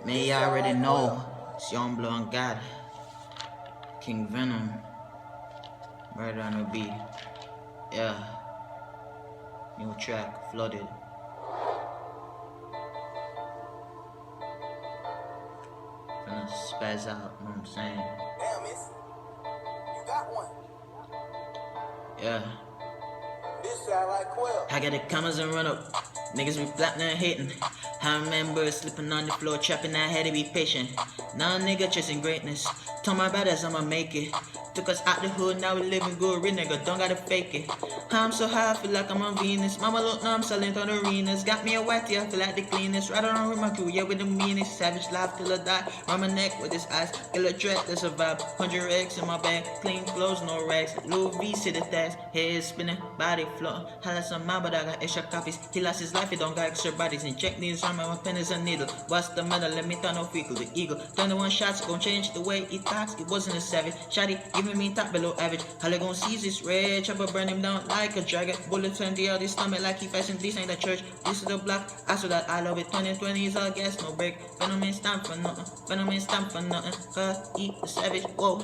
Man, you already know. It's Young Blow on God. King Venom. Murder on the beat. Yeah. New track, Flooded. Finna spaz out, know what I'm saying? Damn, miss. You got one. Yeah. This sound like Quill. I got the commas and run up. Niggas be flatting and hating. I remember slipping on the floor, trapping. I had to be patient. Now a nigga chasing greatness. Told my brothers I'ma make it. Took us out the hood, now we living good. Real nigga, don't gotta fake it. I'm so high, I feel like I'm on Venus. Mama look, now I'm selling on arenas. Got me a whitey, I feel like the cleanest. Right around with my crew, yeah, with the meanest. Savage life till I die. Round my neck with his eyes. Kill a threat to survive. 100 eggs in my bag. Clean clothes, no rags. Louis V, see the tags. Head spinning, body floating. Holla some mouth, but I got extra copies. He lost his life, he don't got extra bodies. Inject needles, run my pen is a needle. What's the matter? Let me turn off eagle. The eagle. 21 shots, gon' change the way he talks. It wasn't a savage. Shotty giving me top below average. How they gon' seize this red chopper, burn him down like a dragon. Bullet 20 out his stomach like he fashion. This ain't the church, this is the block. I saw that I love it. 2020 is all gas, no break. Venom ain't stand for nothing. Venom ain't stand for nothing. Cause he a savage. Whoa.